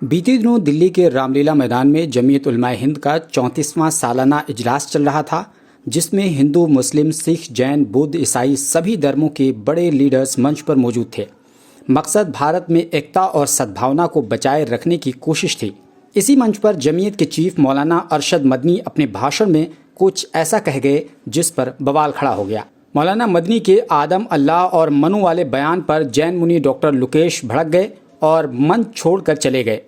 बीते दिनों दिल्ली के रामलीला मैदान में जमीयत उलमाए हिंद का 34वां सालाना इजलास चल रहा था, जिसमें हिंदू, मुस्लिम, सिख, जैन, बुद्ध, ईसाई सभी धर्मों के बड़े लीडर्स मंच पर मौजूद थे। मकसद भारत में एकता और सद्भावना को बचाए रखने की कोशिश थी। इसी मंच पर जमीयत के चीफ मौलाना अरशद मदनी अपने भाषण में कुछ ऐसा कह गए जिस पर बवाल खड़ा हो गया। मौलाना मदनी के आदम, अल्लाह और मनु वाले बयान पर जैन मुनि डॉक्टर लुकेश भड़क गए और मंच छोड़कर चले गए।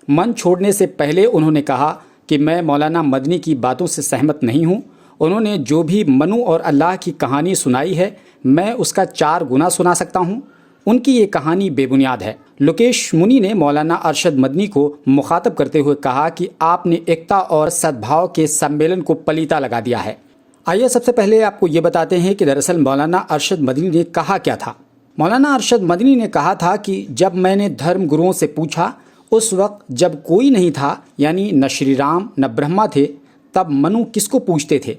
मंच छोड़ने से पहले उन्होंने कहा कि मैं मौलाना मदनी की बातों से सहमत नहीं हूं। उन्होंने जो भी मनु और अल्लाह की कहानी सुनाई है, मैं उसका 4 गुना सुना सकता हूं। उनकी ये कहानी बेबुनियाद है। लुकेश मुनि ने मौलाना अरशद मदनी को मुखातब करते हुए कहा कि आपने एकता और सद्भाव के सम्मेलन को पलीता लगा दिया है। आइए सबसे पहले आपको ये बताते हैं कि दरअसल मौलाना अरशद मदनी ने कहा क्या था। मौलाना अरशद मदनी ने कहा था कि जब मैंने धर्म गुरुओं से पूछा, उस वक्त जब कोई नहीं था, यानी न श्री राम न ब्रह्मा थे, तब मनु किसको पूछते थे?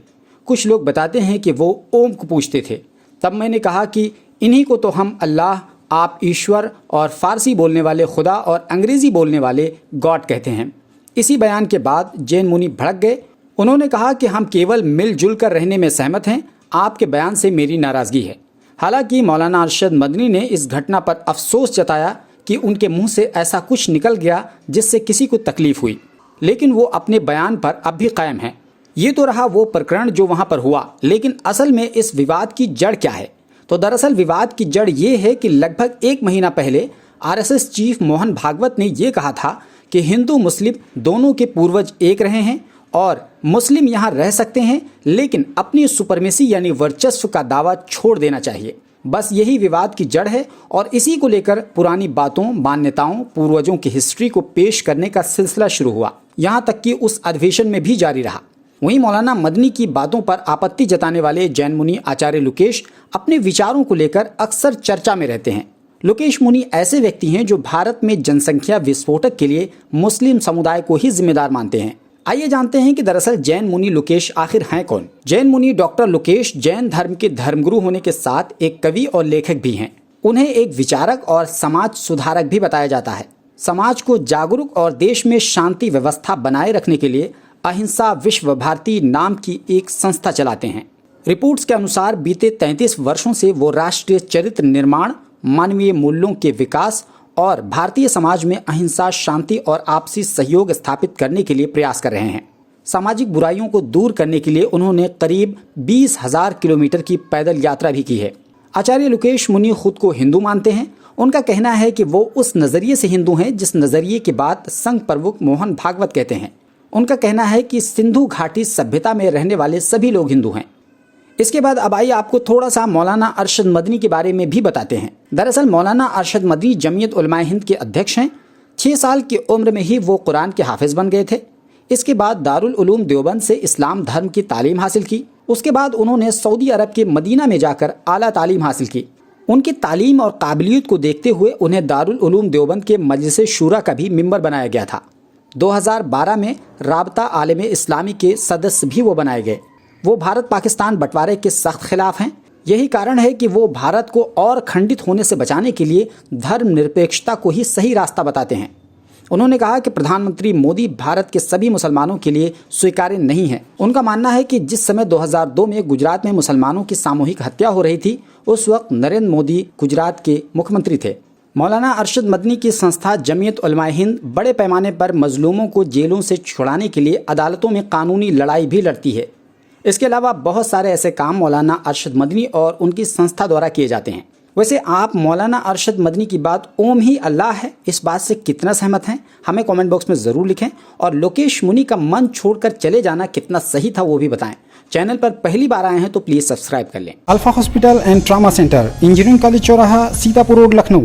कुछ लोग बताते हैं कि वो ओम को पूछते थे। तब मैंने कहा कि इन्हीं को तो हम अल्लाह, आप ईश्वर और फारसी बोलने वाले खुदा और अंग्रेजी बोलने वाले गॉड कहते हैं। इसी बयान के बाद जैन मुनि भड़क गए। उन्होंने कहा कि हम केवल मिलजुल कर रहने में सहमत हैं, आपके बयान से मेरी नाराजगी है। हालांकि मौलाना अरशद मदनी ने इस घटना पर अफसोस जताया कि उनके मुंह से ऐसा कुछ निकल गया जिससे किसी को तकलीफ हुई, लेकिन वो अपने बयान पर अब भी कायम हैं। ये तो रहा वो प्रकरण जो वहां पर हुआ, लेकिन असल में इस विवाद की जड़ क्या है? तो दरअसल विवाद की जड़ ये है कि लगभग 1 महीना पहले आरएसएस चीफ मोहन भागवत ने ये कहा था कि हिंदू मुस्लिम दोनों के पूर्वज एक रहे हैं और मुस्लिम यहाँ रह सकते हैं, लेकिन अपनी सुपरमेसी यानी वर्चस्व का दावा छोड़ देना चाहिए। बस यही विवाद की जड़ है और इसी को लेकर पुरानी बातों, मान्यताओं, पूर्वजों की हिस्ट्री को पेश करने का सिलसिला शुरू हुआ, यहाँ तक कि उस अधिवेशन में भी जारी रहा। वहीं मौलाना मदनी की बातों पर आपत्ति जताने वाले जैन मुनि आचार्य लुकेश अपने विचारों को लेकर अक्सर चर्चा में रहते हैं। लुकेश मुनि ऐसे व्यक्ति हैं जो भारत में जनसंख्या विस्फोटक के लिए मुस्लिम समुदाय को ही जिम्मेदार मानते हैं। आइए जानते हैं कि दरअसल जैन मुनि लुकेश आखिर हैं कौन। जैन मुनि डॉक्टर लुकेश जैन धर्म के धर्मगुरु होने के साथ एक कवि और लेखक भी हैं। उन्हें एक विचारक और समाज सुधारक भी बताया जाता है। समाज को जागरूक और देश में शांति व्यवस्था बनाए रखने के लिए अहिंसा विश्व भारती नाम की एक संस्था चलाते हैं। रिपोर्ट्स के अनुसार बीते 33 वर्षों से वो राष्ट्रीय चरित्र निर्माण, मानवीय मूल्यों के विकास और भारतीय समाज में अहिंसा, शांति और आपसी सहयोग स्थापित करने के लिए प्रयास कर रहे हैं। सामाजिक बुराइयों को दूर करने के लिए उन्होंने करीब 20,000 किलोमीटर की पैदल यात्रा भी की है। आचार्य लुकेश मुनि खुद को हिंदू मानते हैं। उनका कहना है कि वो उस नजरिए से हिंदू हैं जिस नजरिए की बात संघ प्रमुख मोहन भागवत कहते हैं। उनका कहना है कि सिंधु घाटी सभ्यता में रहने वाले सभी लोग हिंदू हैं। इसके बाद अब आइए आपको थोड़ा सा मौलाना अरशद मदनी के बारे में भी बताते हैं। दरअसल मौलाना अरशद मदनी जमीयत उलमाए हिंद के अध्यक्ष हैं। 6 साल की उम्र में ही वो कुरान के हाफिज बन गए थे। इसके बाद दारुल उलूम देवबंद से इस्लाम धर्म की तालीम हासिल की। उसके बाद उन्होंने सऊदी अरब के मदीना में जाकर आला तालीम हासिल की। उनकी तालीम और काबिलियत को देखते हुए उन्हें दारुल उलूम देवबंद के मजलिस शूरा का भी मेंबर बनाया गया था। 2012 में राबता आलमे इस्लामी के सदस्य भी वो बनाए गए। वो भारत पाकिस्तान बंटवारे के सख्त खिलाफ हैं। यही कारण है कि वो भारत को और खंडित होने से बचाने के लिए धर्मनिरपेक्षता को ही सही रास्ता बताते हैं। उन्होंने कहा कि प्रधानमंत्री मोदी भारत के सभी मुसलमानों के लिए स्वीकार्य नहीं है। उनका मानना है कि जिस समय 2002 में गुजरात में मुसलमानों की सामूहिक हत्या हो रही थी, उस वक्त नरेंद्र मोदी गुजरात के मुख्यमंत्री थे। मौलाना अरशद मदनी की संस्था जमीयत उलमाए हिंद बड़े पैमाने पर मजलूमों को जेलों से छुड़ाने के लिए अदालतों में कानूनी लड़ाई भी लड़ती है। इसके अलावा बहुत सारे ऐसे काम मौलाना अरशद मदनी और उनकी संस्था द्वारा किए जाते हैं। वैसे आप मौलाना अरशद मदनी की बात ओम ही अल्लाह है, इस बात से कितना सहमत हैं? हमें कमेंट बॉक्स में ज़रूर लिखें और लुकेश मुनि का मन छोड़कर चले जाना कितना सही था वो भी बताएं। चैनल पर पहली बार आए हैं तो प्लीज़ सब्सक्राइब कर लें। Alpha hospital and trauma centre, engineering college चौराहा, सीतापुर रोड, लखनऊ।